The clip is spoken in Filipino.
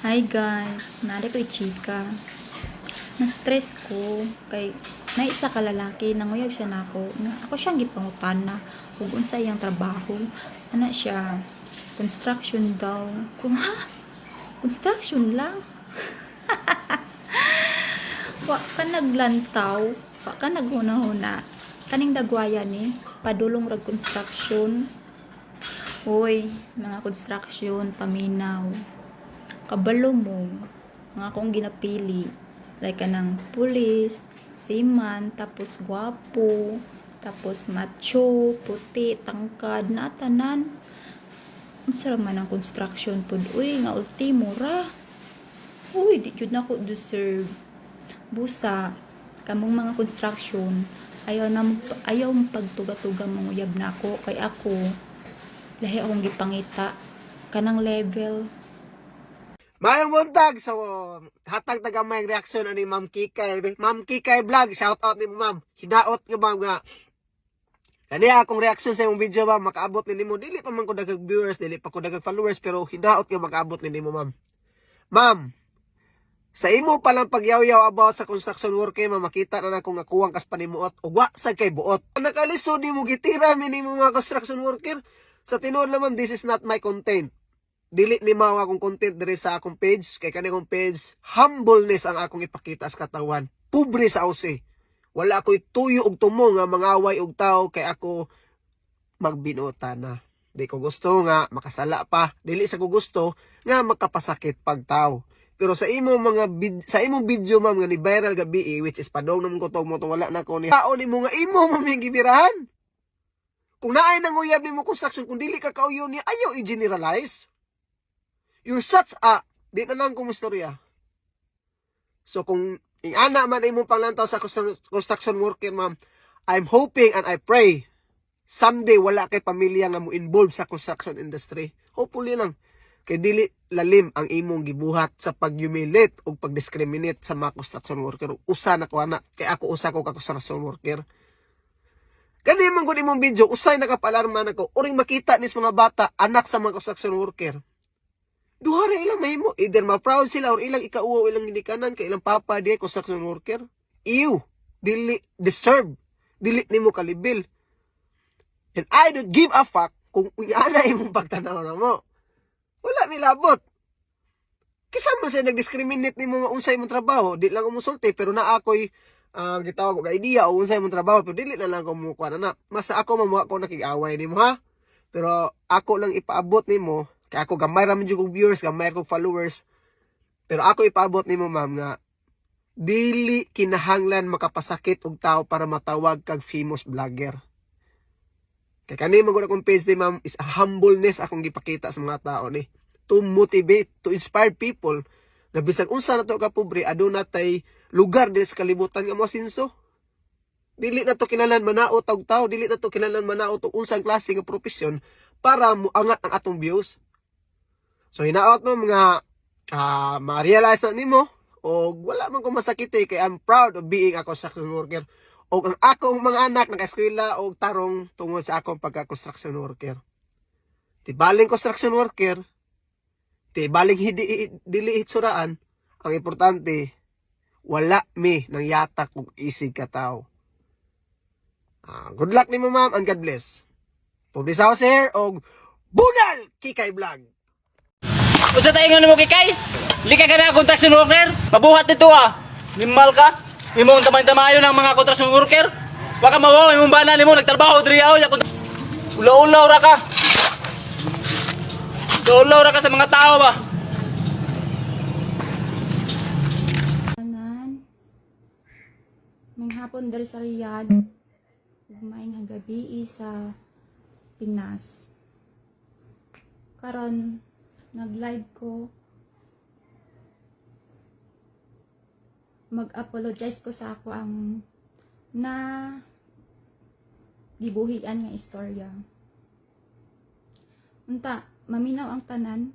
Hi guys, nari ko'y chika. Na-stress ko kay naisa ka lalaki, nanguyaw siya nako. Ako siyang gipangutana kung unsa iyang trabaho. Ana siya, construction daw. Kung ha? Construction lang? Wa ka naglantaw, wa ka naghuna-huna. Kaning dagwaya ni, padulong rag construction. Hoy, mga construction, paminaw. Kabalo mo nga akong ginapili like kanang pulis, seaman, tapos gwapo, tapos macho, puti, tangkad na tanan. Unsa man ang construction pud? Uy, nga ultimo ra. Uy, di jud nako deserve. Busa kamong mga construction, ayaw mo pagtuga-tuga manguyab nako kay ako lahi akong gipangita kanang level. Mayong buntag so hatag tagamay reaksyon ani Ma'am Kikay. Ma'am Kikay vlog, shout out ni Ma'am. Hinaot nga Ma'am nga. Kani akong reaksyon sa imong video Ma'am, makaabot ni nimo. Dili pa man ko dagag viewers, dili pa ko dagag followers pero hinaot nga makaabot ni nimo Ma'am. Ma'am, sa imo palang pagyaw-yaw about sa construction worker, Ma'am, makita na nako nga kuwang kas panimuot ug wa sa kay buot. Nakalisod nimo gitira mi nimo mga construction worker. Sa tinuod lang Ma'am, this is not my content. Dili ni mao akong content diri sa akong page, kay kani akong page humbleness ang akong ipakita sa katawan. Pobre sa ause. Wala ako'y tuyo og tumo nga mangaway og tao kay ako magbinuta na. Di ko gusto nga makasala pa. Dili sa ko gusto nga makapasakit pag tao. Pero sa imong sa imong video Ma'am nga ni viral gabi which is padong naman ko to mo to wala na ko ni tao ni mo nga imo mamigibirahan. Kung naay nanguyab nimo construction kung dili ka kauyo ni ayo i-generalize. You're such a, di na lang kong istorya. So kung ingana man imong panglantaw sa construction worker Ma'am, I'm hoping and I pray someday wala kay pamilya nga mo involved sa construction industry. Hopefully lang. Kay dili lalim ang imong gibuhat sa pag-humiliate o pag-discriminate sa mga construction worker. Usa na ko ana, kay ako usa ko ka construction worker. Kani man gud imong video, usay nakapalarma nako, uring makita nis mga bata anak sa mga construction worker. Duha ra ilang mahimo, either ma-proud sila or ilang ikauwo ilang ginikanan kay ilang papa di construction worker. Ew, dili deserve, dili nimo kalibil. And I don't give a fuck kung ana imong pagtanaw na mo. Wala milabot. Kisama sa nag-discriminate nimo nga unsay imong trabaho, di lang mo sulti pero na ako'y gitawag og idea o unsay imong trabaho pero dili na lang ko mo kuha na. Mas ako mamuha ko nakig-away nimo ha. Pero ako lang ipaabot nimo. Kaya ako gamay raman yung viewers, gamay kong followers. Pero ako ipaabot ni mo Ma'am nga dili kinahanglan makapasakit og tao para matawag kag famous vlogger. Kaya kanimo gud akong page ni Ma'am is a humbleness akong gipakita sa mga tao ni. To motivate, to inspire people. Na bisag unsa na to ka pobre, aduna tay lugar din sa kalibutan nga mosinso. Dili na to kinahanglan manaot og tao, dili na to kinahanglan manaot og unsang klase nga profesyon para moangat ang atong views. So hinaot mo mga ma-realize na nimo o wala man ko masakit kay I'm proud of being a construction worker. O ang akong mga anak naka-eskwela og tarong tungod sa akong pagka-construction worker. Tibaling construction worker, tibaling dili hitsuraan, ang importante wala mi nang yatak og isig ka tao. Good luck nimo Ma'am and God bless. Publisaw share og Bunal Kikay Vlog. Usa tayo nga mo kay lika ka na construction worker. Mabuhat nito Nimal ka. Imong tamay-tamayo ng mga construction worker. Wa ka mawaw imong bana nimo nagtrabaho diri aw ya. Ulaw-ulaw ra ka. Ulaw ra ka sa mga tao ba? May hapon dari sa Riyadh. Ugmaing gabi sa Pinas. Karon nag-live ko. Mag-apologize ko sa ako ang na gibuhian nga istorya. Unta, maminaw ang tanan